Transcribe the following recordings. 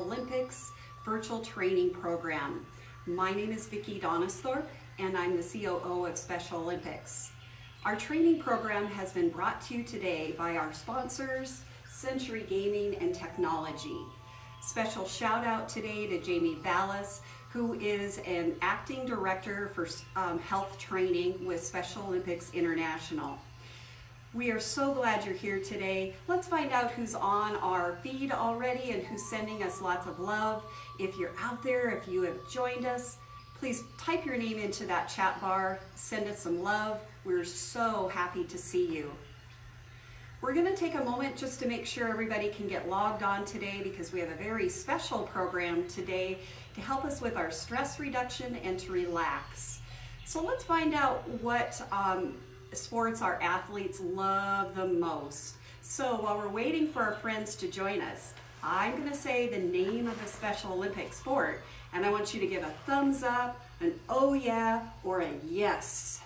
Olympics virtual training program. My name is Vickie Donisthorpe, and I'm the COO of Special Olympics. Our training program has been brought to you today by our sponsors, Century Gaming and Technology. Special shout out today to Jamie Vallis, who is an acting director for health training with Special Olympics International. We are so glad you're here today. Let's find out who's on our feed already and who's sending us lots of love. If you're out there, if you have joined us, please type your name into that chat bar, send us some love. We're so happy to see you. We're going to take a moment just to make sure everybody can get logged on today, because we have a very special program today to help us with our stress reduction and to relax. So let's find out what sports our athletes love the most. So while we're waiting for our friends to join us, I'm going to say the name of the Special Olympic sport, and I want you to give a thumbs up, an oh yeah, or a yes.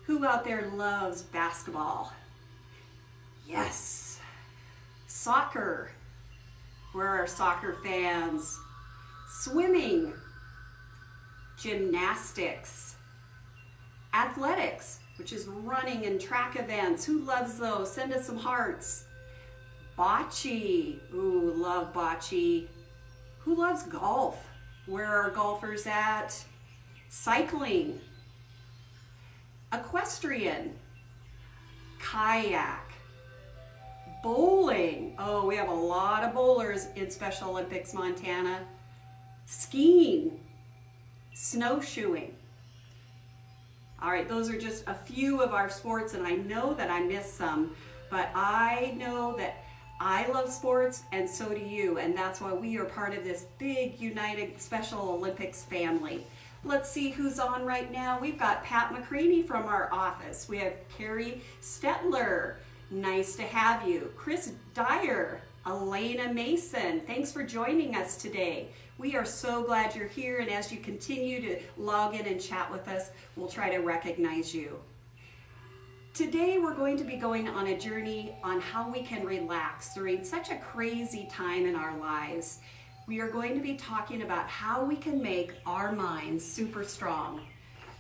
Who out there loves basketball? Yes. Soccer. Where are our soccer fans? Swimming. Gymnastics. Athletics, which is running and track events. Who loves those? Send us some hearts. Bocce. Ooh, love bocce. Who loves golf? Where are golfers at? Cycling. Equestrian. Kayak. Bowling. Oh, we have a lot of bowlers in Special Olympics Montana. Skiing. Snowshoeing. All right, those are just a few of our sports, and I know that I missed some, but I know that I love sports, and so do you, and that's why we are part of this big, united Special Olympics family. Let's see who's on right now. We've got Pat McCraney from our office. We have Carrie Stetler. Nice to have you. Chris Dyer, Elena Mason, thanks for joining us today. We are so glad you're here, and as you continue to log in and chat with us, we'll try to recognize you. Today we're going to be going on a journey on how we can relax during such a crazy time in our lives. We are going to be talking about how we can make our minds super strong.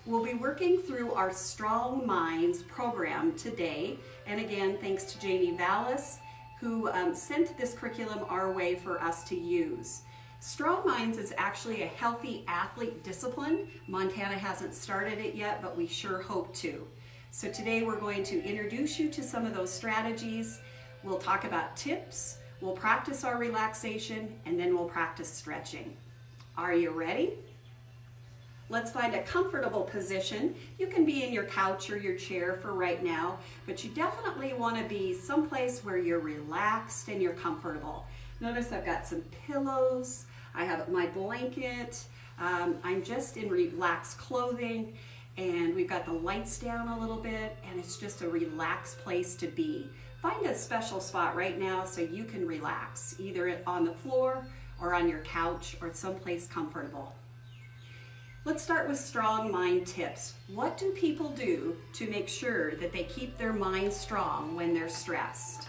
We'll be working through our Strong Minds program today, and again, thanks to Jamie Vallis, who sent this curriculum our way for us to use. Strong Minds is actually a healthy athlete discipline. Montana hasn't started it yet, but we sure hope to. So today we're going to introduce you to some of those strategies. We'll talk about tips, we'll practice our relaxation, and then we'll practice stretching. Are you ready? Let's find a comfortable position. You can be in your couch or your chair for right now, but you definitely want to be someplace where you're relaxed and you're comfortable. Notice I've got some pillows, I have my blanket, I'm just in relaxed clothing, and we've got the lights down a little bit, and it's just a relaxed place to be. Find a special spot right now so you can relax, either on the floor or on your couch or someplace comfortable. Let's start with strong mind tips. What do people do to make sure that they keep their mind strong when they're stressed?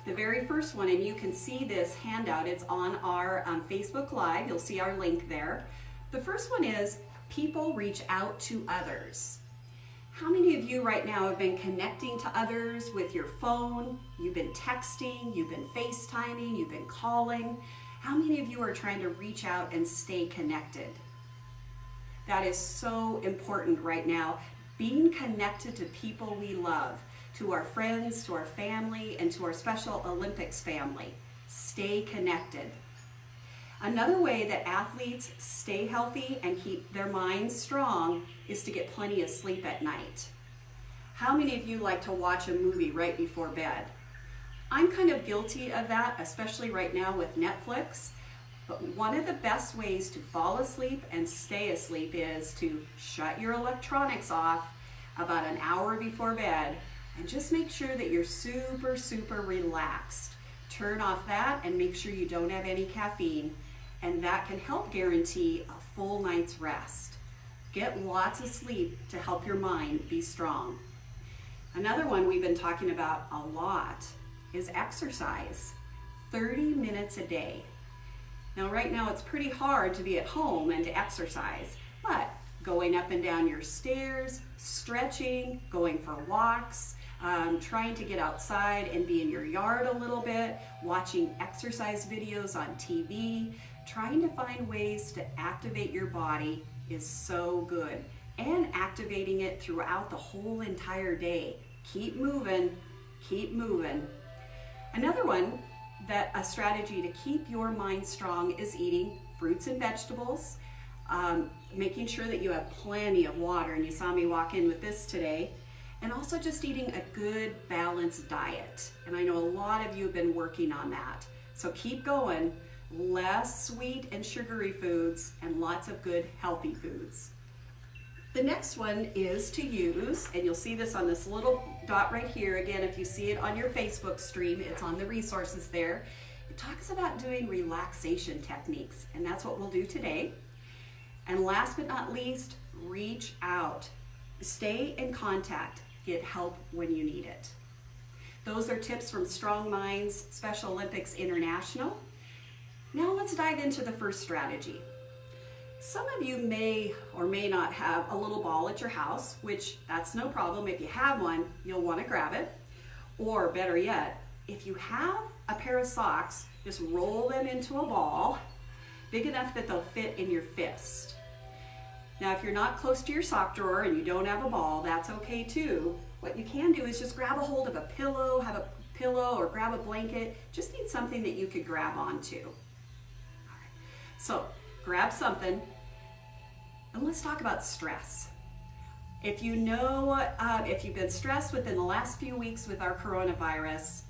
The very first one, and you can see this handout, it's on our Facebook Live, you'll see our link there. The first one is people reach out to others. How many of you right now have been connecting to others with your phone? You've been texting, you've been FaceTiming, you've been calling. How many of you are trying to reach out and stay connected? That is so important right now, being connected to people we love, to our friends, to our family, and to our Special Olympics family. Stay connected. Another way that athletes stay healthy and keep their minds strong is to get plenty of sleep at night. How many of you like to watch a movie right before bed? I'm kind of guilty of that, especially right now with Netflix. But one of the best ways to fall asleep and stay asleep is to shut your electronics off about an hour before bed and just make sure that you're super, super relaxed. Turn off that and make sure you don't have any caffeine, and that can help guarantee a full night's rest. Get lots of sleep to help your mind be strong. Another one we've been talking about a lot is exercise. 30 minutes a day. Now, right now it's pretty hard to be at home and to exercise, but going up and down your stairs, stretching, going for walks, trying to get outside and be in your yard a little bit, watching exercise videos on TV, trying to find ways to activate your body is so good. And activating it throughout the whole entire day. Keep moving, keep moving. Another one, a strategy to keep your mind strong is eating fruits and vegetables, making sure that you have plenty of water, and you saw me walk in with this today, and also just eating a good balanced diet. And I know a lot of you have been working on that. So keep going, less sweet and sugary foods and lots of good healthy foods. The next one is to use, and you'll see this on this little dot right here. Again, if you see it on your Facebook stream, it's on the resources there. It talks about doing relaxation techniques, and that's what we'll do today. And last but not least, reach out. Stay in contact. Get help when you need it. Those are tips from Strong Minds Special Olympics International. Now let's dive into the first strategy. Some of you may or may not have a little ball at your house, which that's no problem. If you have one, you'll want to grab it. Or better yet, if you have a pair of socks, just roll them into a ball big enough that they'll fit in your fist. Now, if you're not close to your sock drawer and you don't have a ball, that's okay too. What you can do is just grab a hold of a pillow, have a pillow, or grab a blanket. Just need something that you could grab onto. All right. So grab something, and let's talk about stress. If you know, if you've been stressed within the last few weeks with our coronavirus,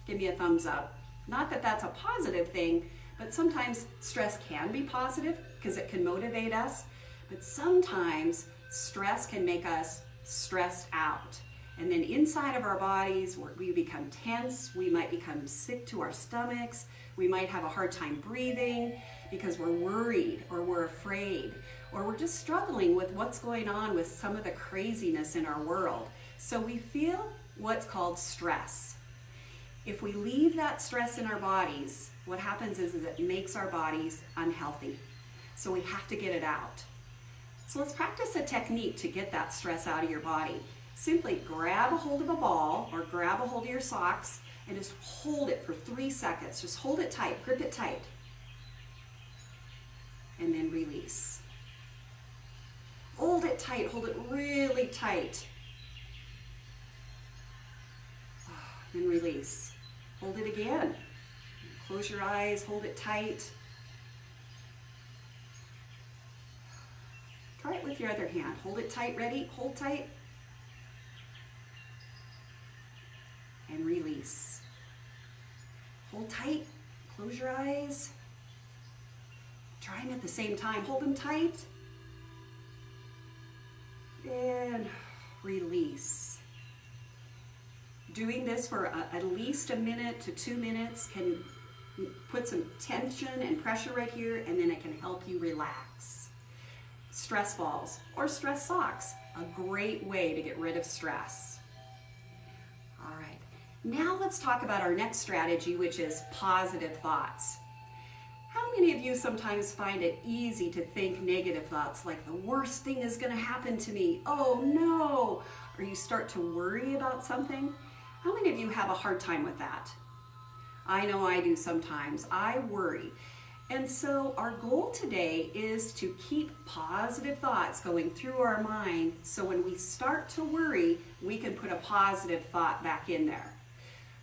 give me a thumbs up. Not that that's a positive thing, but sometimes stress can be positive because it can motivate us, but sometimes stress can make us stressed out. And then inside of our bodies, we become tense, we might become sick to our stomachs, we might have a hard time breathing because we're worried or we're afraid, or we're just struggling with what's going on with some of the craziness in our world. So we feel what's called stress. If we leave that stress in our bodies, what happens is it makes our bodies unhealthy. So we have to get it out. So let's practice a technique to get that stress out of your body. Simply grab a hold of a ball or grab a hold of your socks and just hold it for 3 seconds. Just hold it tight, grip it tight. And then release. Hold it tight, hold it really tight. Then release. Hold it again. Close your eyes, hold it tight. Try it with your other hand. Hold it tight, ready? Hold tight. And release. Hold tight, close your eyes. Try them at the same time. Hold them tight. And release. Doing this for at least a minute to 2 minutes can put some tension and pressure right here, and then it can help you relax. Stress balls or stress socks, a great way to get rid of stress. All right, now let's talk about our next strategy, which is positive thoughts. How many of you sometimes find it easy to think negative thoughts like the worst thing is going to happen to me? Oh no! Or you start to worry about something? How many of you have a hard time with that? I know I do sometimes. I worry. And so our goal today is to keep positive thoughts going through our mind, so when we start to worry, we can put a positive thought back in there.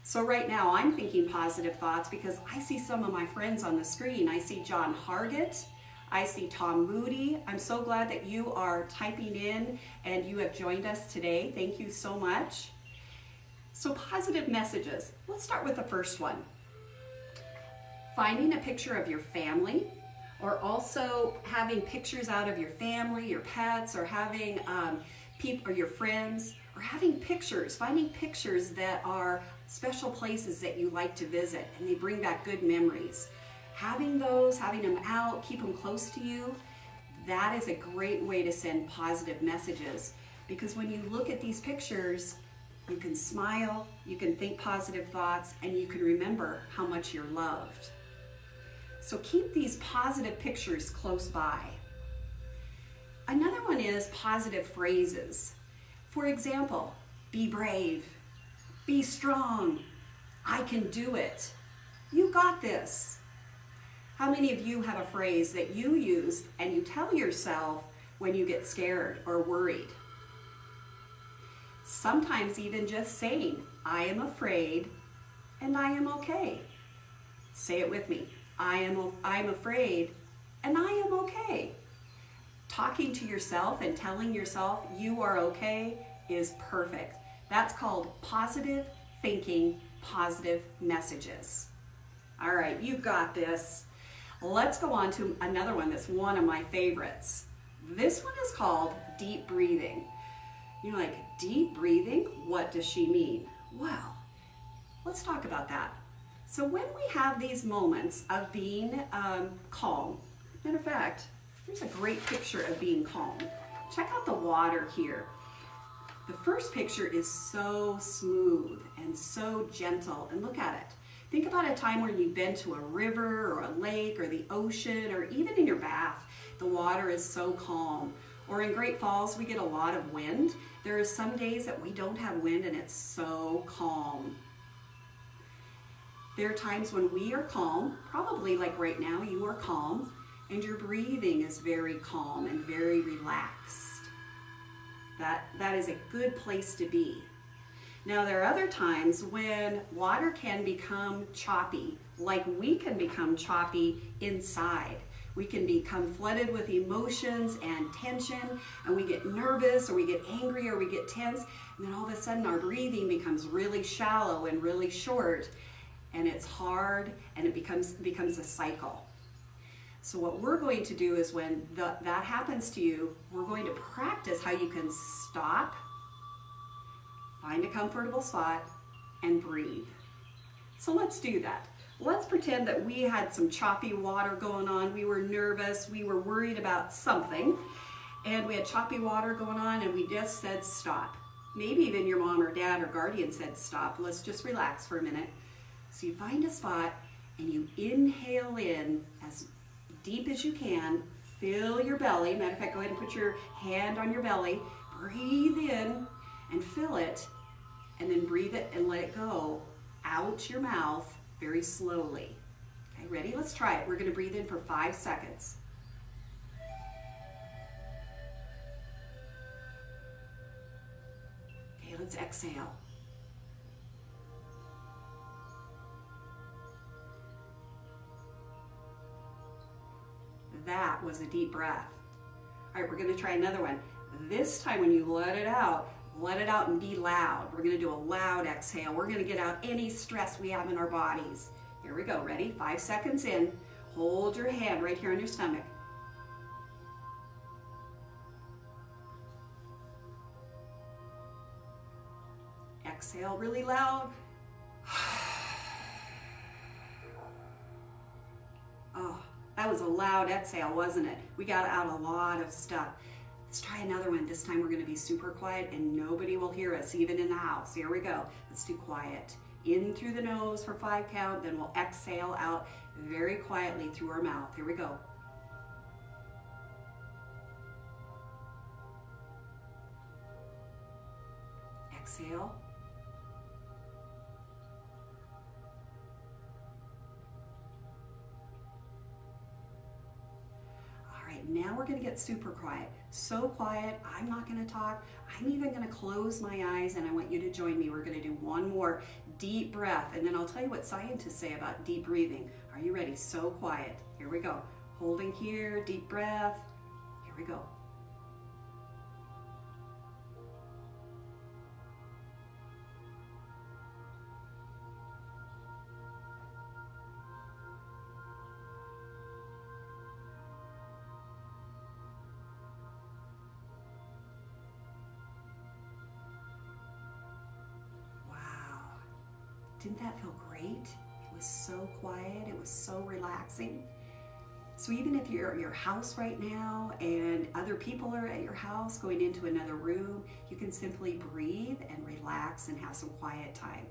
So right now I'm thinking positive thoughts because I see some of my friends on the screen. I see John Hargett. I see Tom Moody. I'm so glad that you are typing in and you have joined us today. Thank you so much. So positive messages. Let's start with the first one. Finding a picture of your family, or also having pictures out of your family, your pets, or having people or your friends, or having pictures, finding pictures that are special places that you like to visit and they bring back good memories. Having those, having them out, keep them close to you, that is a great way to send positive messages, because when you look at these pictures, you can smile, you can think positive thoughts, and you can remember how much you're loved. So keep these positive pictures close by. Another one is positive phrases. For example, be brave, be strong, I can do it, you got this. How many of you have a phrase that you use and you tell yourself when you get scared or worried? Sometimes even just saying, I am afraid and I am okay. Say it with me. I'm afraid and I am okay. Talking to yourself and telling yourself you are okay is perfect. That's called positive thinking, positive messages. All right, you got this. Let's go on to another one that's one of my favorites. This one is called deep breathing. You're like, deep breathing? What does she mean? Well, let's talk about that. So when we have these moments of being calm, matter of fact, here's a great picture of being calm. Check out the water here. The first picture is so smooth and so gentle, and look at it. Think about a time when you've been to a river or a lake or the ocean or even in your bath. The water is so calm. Or in Great Falls, we get a lot of wind. There are some days that we don't have wind and it's so calm. There are times when we are calm, probably like right now you are calm, and your breathing is very calm and very relaxed. That is a good place to be. Now there are other times when water can become choppy, like we can become choppy inside. We can become flooded with emotions and tension, and we get nervous or we get angry or we get tense, and then all of a sudden our breathing becomes really shallow and really short, and it's hard, and it becomes a cycle. So what we're going to do is when that happens to you, we're going to practice how you can stop, find a comfortable spot, and breathe. So let's do that. Let's pretend that we had some choppy water going on. We were nervous, we were worried about something, and we had choppy water going on, and we just said stop. Maybe even your mom or dad or guardian said stop. Let's just relax for a minute. So you find a spot and you inhale in as deep as you can, fill your belly. Matter of fact, go ahead and put your hand on your belly, breathe in and fill it, and then breathe it and let it go out your mouth very slowly. Okay, ready? Let's try it. We're going to breathe in for 5 seconds. Okay, let's exhale. That was a deep breath. All right, we're going to try another one. This time when you let it out and be loud. We're going to do a loud exhale. We're going to get out any stress we have in our bodies. Here we go. Ready? 5 seconds in. Hold your hand right here on your stomach. Exhale really loud. Oh, that was a loud exhale, wasn't it? We got out a lot of stuff. Let's try another one. This time we're going to be super quiet and nobody will hear us, even in the house. Here we go. Let's do quiet. In through the nose for 5 count, then we'll exhale out very quietly through our mouth. Here we go. Exhale. Now we're going to get super quiet. So quiet, I'm not going to talk. I'm even going to close my eyes and I want you to join me. We're going to do one more deep breath and then I'll tell you what scientists say about deep breathing. Are you ready? So quiet. Here we go. Holding here, deep breath. Here we go. Didn't that feel great? It was so quiet, it was so relaxing. So even if you're at your house right now and other people are at your house going into another room, you can simply breathe and relax and have some quiet time.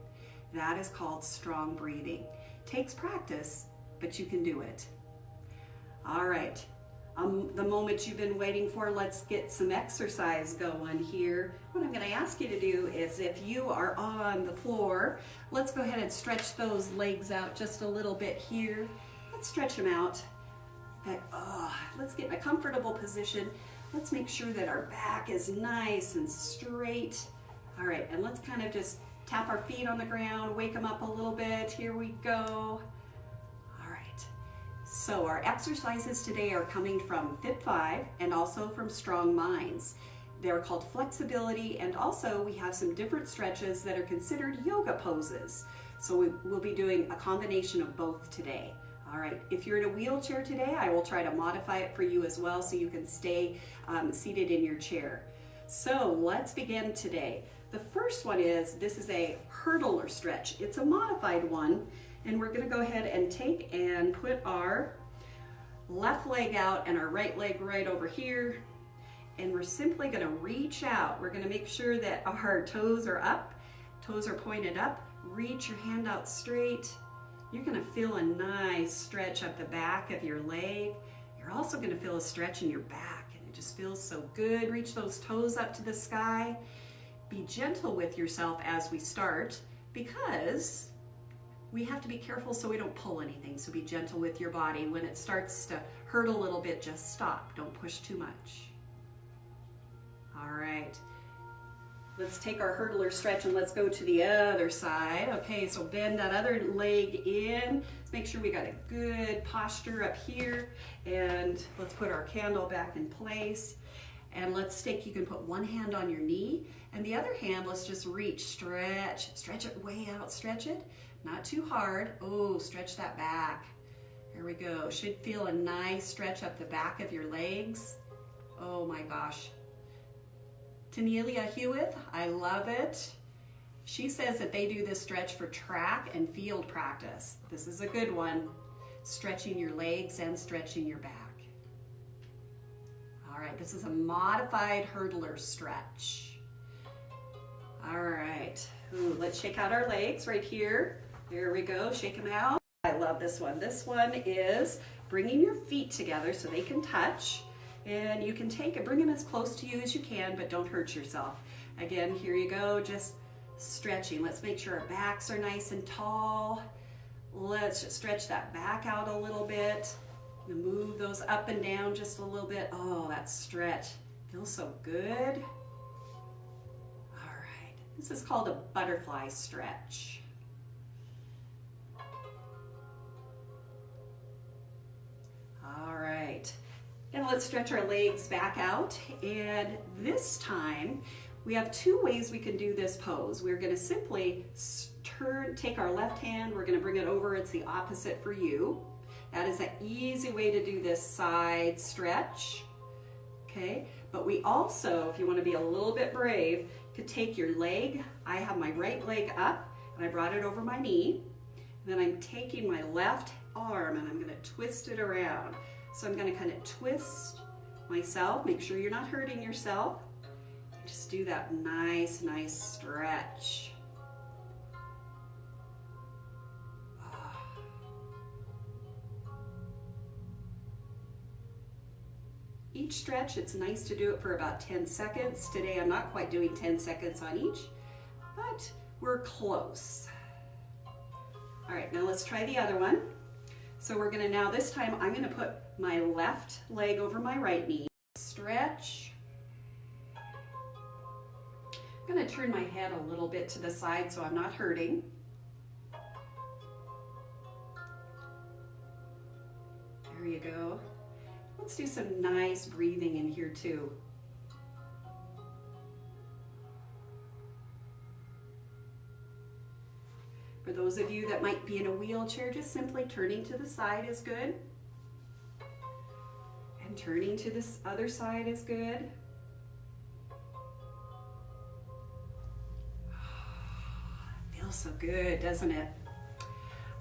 That is called strong breathing. Takes practice, but you can do it. All right, the moment you've been waiting for, let's get some exercise going here. What I'm gonna ask you to do is, if you are on the floor, let's go ahead and stretch those legs out just a little bit here. Let's stretch them out. Okay. Let's get in a comfortable position. Let's make sure that our back is nice and straight. All right, and let's kind of just tap our feet on the ground, wake them up a little bit. Here we go. All right, so our exercises today are coming from Fit 5 and also from Strong Minds. They're called flexibility, and also we have some different stretches that are considered yoga poses. So we'll be doing a combination of both today. All right, if you're in a wheelchair today, I will try to modify it for you as well so you can stay seated in your chair. So let's begin today. The first one is, this is a hurdler stretch. It's a modified one, and we're gonna go ahead and take and put our left leg out and our right leg right over here, and we're simply gonna reach out. We're gonna make sure that our toes are up, toes are pointed up. Reach your hand out straight. You're gonna feel a nice stretch up the back of your leg. You're also gonna feel a stretch in your back, and it just feels so good. Reach those toes up to the sky. Be gentle with yourself as we start, because we have to be careful so we don't pull anything. So be gentle with your body. When it starts to hurt a little bit, just stop. Don't push too much. All right. Let's take our hurdler stretch and let's go to the other side. Okay, so bend that other leg in. Let's make sure we got a good posture up here, and let's put our candle back in place. And let's take, you can put one hand on your knee, and the other hand, let's just reach, stretch it way out, stretch it, not too hard. Oh, stretch that back. There we go. Should feel a nice stretch up the back of your legs. Oh my gosh. Tanelia Hewitt, I love it. She says that they do this stretch for track and field practice. This is a good one. Stretching your legs and stretching your back. All right, this is a modified hurdler stretch. All right, ooh, let's shake out our legs right here. There we go, shake them out. I love this one. This one is bringing your feet together so they can touch. And you can take it, bring them as close to you as you can, but don't hurt yourself. Again, here you go, just stretching. Let's make sure our backs are nice and tall. Let's just stretch that back out a little bit. Move those up and down just a littleit. Oh, that stretch feels so good. All right, this is called a butterfly stretch. All right. And let's stretch our legs back out. And this time, we have two ways we can do this pose. We're gonna simply take our left hand, we're gonna bring it over, it's the opposite for you. That is an easy way to do this side stretch, okay? But we also, if you wanna be a little bit brave, could take your leg, I have my right leg up, and I brought it over my knee. Then I'm taking my left arm, and I'm gonna twist it around. So I'm gonna kind of twist myself, make sure you're not hurting yourself. Just do that nice stretch. Each stretch, it's nice to do it for about 10 seconds. Today I'm not quite doing 10 seconds on each, but we're close. All right, now let's try the other one. So we're gonna now, this time I'm gonna put my left leg over my right knee. Stretch. I'm gonna turn my head a little bit to the side so I'm not hurting. There you go. Let's do some nice breathing in here too. For those of you that might be in a wheelchair, just simply turning to the side is good. And turning to this other side is good. Feels so good, doesn't it?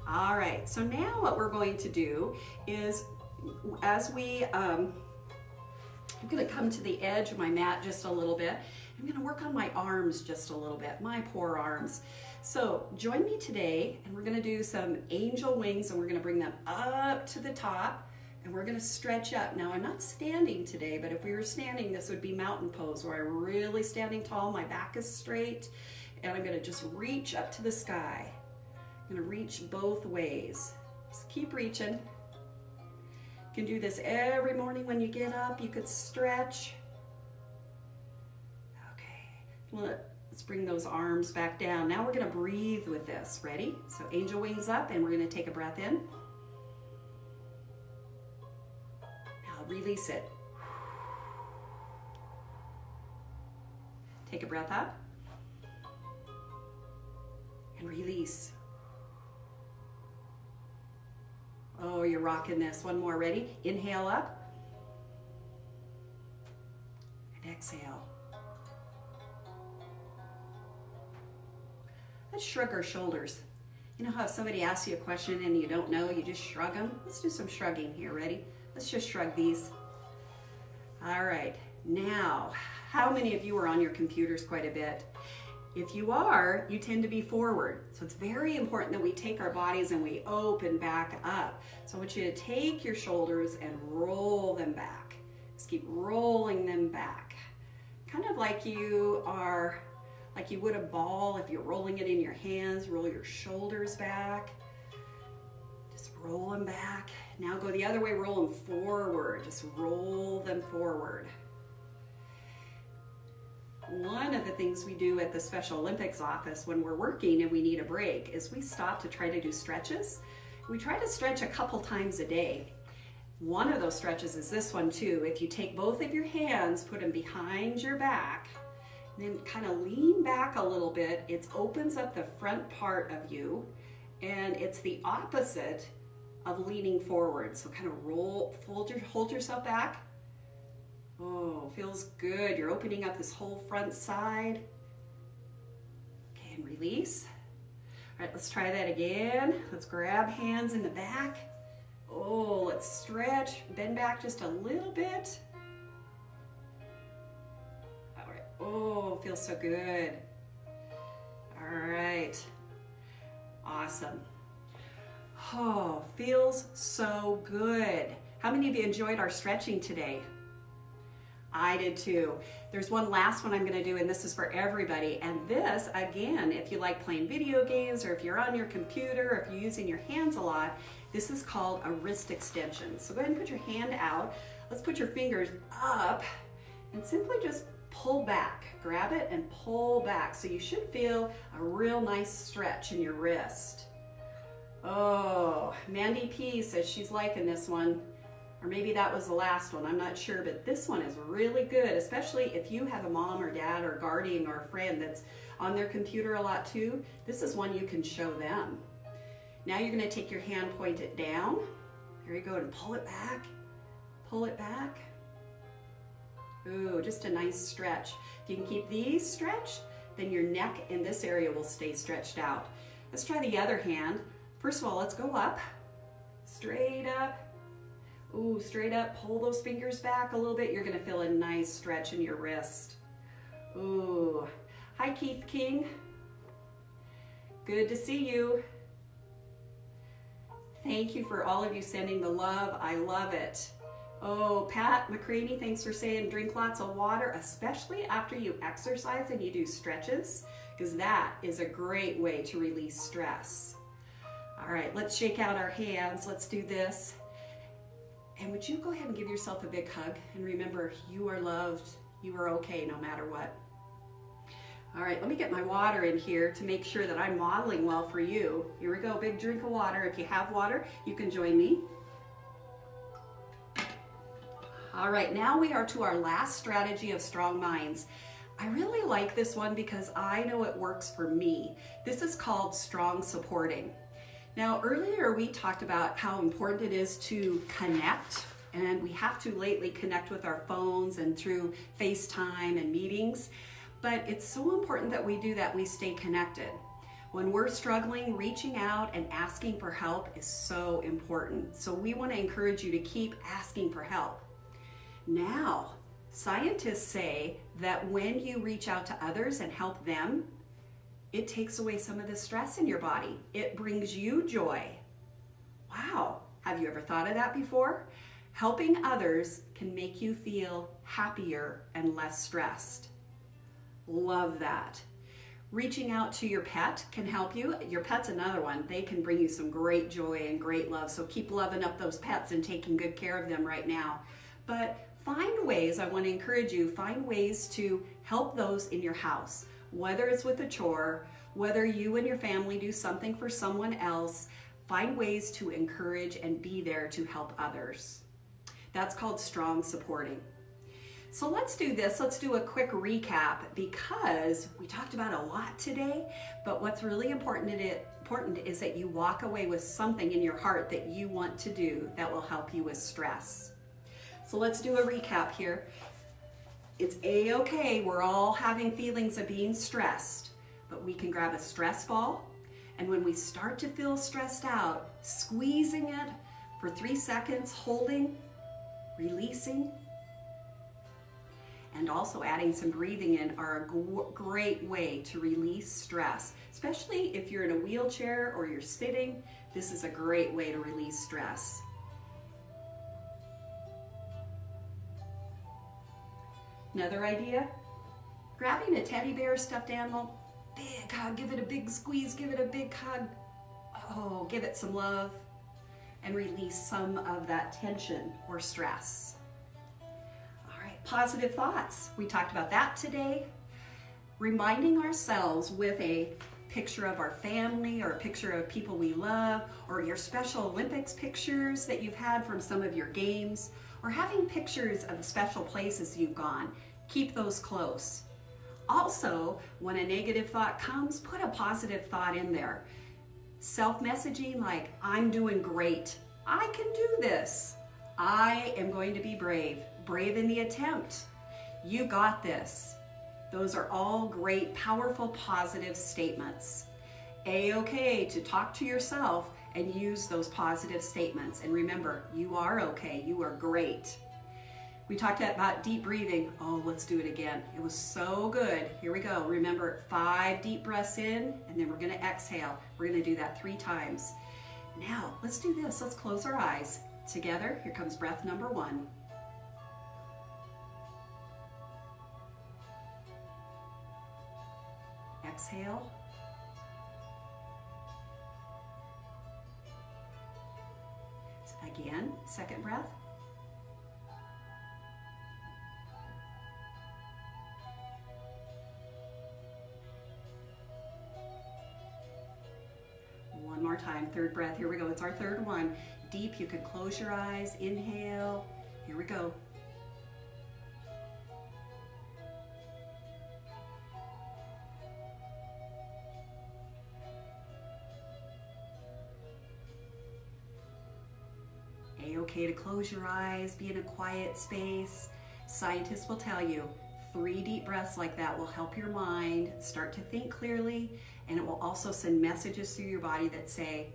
All right, so now what we're going to do is, as I'm gonna come to the edge of my mat just a little bit. I'm gonna work on my arms just a little bit, my poor arms. So join me today, and we're gonna do some angel wings, and we're gonna bring them up to the top. And we're gonna stretch up. Now I'm not standing today, but if we were standing, this would be mountain pose, where I'm really standing tall, my back is straight, and I'm gonna just reach up to the sky. I'm gonna reach both ways. Just keep reaching. You can do this every morning when you get up. You could stretch. Okay, let's bring those arms back down. Now we're gonna breathe with this. Ready? So angel wings up, and we're gonna take a breath in. Release it. Take a breath up and release. Oh, you're rocking this. One more. Ready? Inhale up and exhale. Let's shrug our shoulders. You know how if somebody asks you a question and you don't know, you just shrug them? Let's do some shrugging here. Ready? Let's just shrug these. All right, now, how many of you are on your computers quite a bit? If you are, you tend to be forward. So it's very important that we take our bodies and we open back up. So I want you to take your shoulders and roll them back. Just keep rolling them back. Kind of like you would a ball. If you're rolling it in your hands, roll your shoulders back. Just roll them back. Now go the other way, roll them forward. Just roll them forward. One of the things we do at the Special Olympics office when we're working and we need a break is we stop to try to do stretches. We try to stretch a couple times a day. One of those stretches is this one too. If you take both of your hands, put them behind your back, then kind of lean back a little bit, it opens up the front part of you, and it's the opposite of leaning forward. So kind of hold yourself back. Oh, feels good. You're opening up this whole front side. Okay, and release. All right, let's try that again. Let's grab hands in the back. Oh, let's stretch, bend back just a little bit. All right, oh, feels so good. All right, awesome. Oh, feels so good. How many of you enjoyed our stretching today? I did too. There's one last one I'm going to do, and this is for everybody. And this, again, if you like playing video games, or if you're on your computer, or if you're using your hands a lot, this is called a wrist extension. So go ahead and put your hand out. Let's put your fingers up and simply just pull back. Grab it and pull back. So you should feel a real nice stretch in your wrist. Oh, Mandy P says she's liking this one. Or maybe that was the last one, I'm not sure, but this one is really good, especially if you have a mom or dad or guardian or a friend that's on their computer a lot too. This is one you can show them. Now you're gonna take your hand, point it down. Here you go, and pull it back. Pull it back. Ooh, just a nice stretch. If you can keep these stretched, then your neck in this area will stay stretched out. Let's try the other hand. First of all, let's go up, straight up. Ooh, straight up, pull those fingers back a little bit. You're gonna feel a nice stretch in your wrist. Ooh, hi Keith King. Good to see you. Thank you for all of you sending the love, I love it. Oh, Pat McCraney, thanks for saying drink lots of water, especially after you exercise and you do stretches, because that is a great way to release stress. All right, let's shake out our hands. Let's do this. And would you go ahead and give yourself a big hug? And remember, you are loved. You are okay no matter what. All right, let me get my water in here to make sure that I'm modeling well for you. Here we go, big drink of water. If you have water, you can join me. All right, now we are to our last strategy of strong minds. I really like this one because I know it works for me. This is called strong supporting. Now, earlier we talked about how important it is to connect, and we have to lately connect with our phones and through FaceTime and meetings, but it's so important that we do that, we stay connected. When we're struggling, reaching out and asking for help is so important. So we want to encourage you to keep asking for help. Now, scientists say that when you reach out to others and help them, it takes away some of the stress in your body. It brings you joy. Wow, have you ever thought of that before? Helping others can make you feel happier and less stressed. Love that. Reaching out to your pet can help you. Your pet's another one. They can bring you some great joy and great love. So keep loving up those pets and taking good care of them right now. But find ways, I want to encourage you, find ways to help those in your house. Whether it's with a chore, whether you and your family do something for someone else, find ways to encourage and be there to help others. That's called strong supporting. So let's do this. Let's do a quick recap because we talked about a lot today, but what's really important is that you walk away with something in your heart that you want to do that will help you with stress. So let's do a recap here. It's a-okay. We're all having feelings of being stressed, but we can grab a stress ball, and when we start to feel stressed out, squeezing it for 3 seconds, holding, releasing, and also adding some breathing in are a great way to release stress. Especially if you're in a wheelchair or you're sitting, this is a great way to release stress. Another idea, grabbing a teddy bear, stuffed animal, big hug, give it a big squeeze, give it a big hug. Oh, give it some love and release some of that tension or stress. Positive thoughts. We talked about that today. Reminding ourselves with a picture of our family or a picture of people we love, or your Special Olympics pictures that you've had from some of your games, or having pictures of special places you've gone. Keep those close. Also, when a negative thought comes, put a positive thought in there. Self-messaging like, I'm doing great. I can do this. I am going to be brave. Brave in the attempt. You got this. Those are all great, powerful, positive statements. A-okay to talk to yourself and use those positive statements. And remember, you are okay. You are great. We talked about deep breathing. Oh, let's do it again. It was so good. Here we go. Remember, 5 deep breaths in, and then we're going to exhale. We're going to do that 3 times. Now, let's do this. Let's close our eyes. Together, here comes breath number 1. Exhale. Again, second breath. One more time, third breath. Here we go. It's our third one. Deep, you can close your eyes. Inhale. Here we go. A-okay to close your eyes, be in a quiet space. Scientists will tell you 3 deep breaths like that will help your mind start to think clearly, and it will also send messages through your body that say,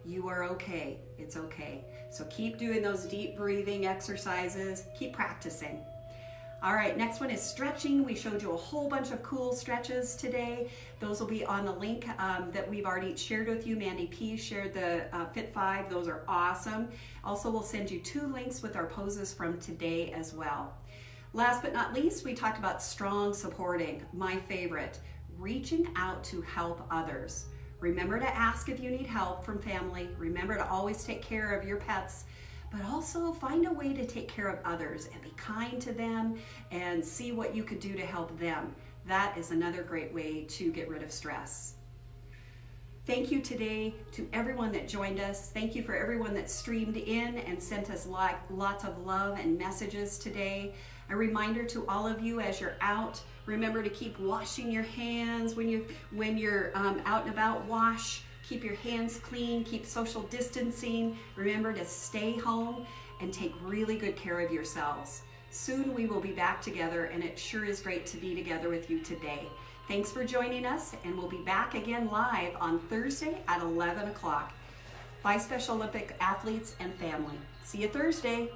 you are okay, it's okay. So keep doing those deep breathing exercises, keep practicing. All right, next one is stretching. We showed you a whole bunch of cool stretches today. Those will be on the link that we've already shared with you. Mandy P shared the Fit 5. Those are awesome. Also, we'll send you 2 links with our poses from today as well. Last but not least, we talked about strong supporting, my favorite, reaching out to help others. Remember to ask if you need help from family. Remember to always take care of your pets, but also find a way to take care of others and be kind to them and see what you could do to help them. That is another great way to get rid of stress. Thank you today to everyone that joined us. Thank you for everyone that streamed in and sent us lots of love and messages today. A reminder to all of you as you're out, remember to keep washing your hands when you're out and about. Wash. Keep your hands clean, keep social distancing. Remember to stay home and take really good care of yourselves. Soon we will be back together, and it sure is great to be together with you today. Thanks for joining us, and we'll be back again live on Thursday at 11 o'clock. Bye, Special Olympic athletes and family. See you Thursday.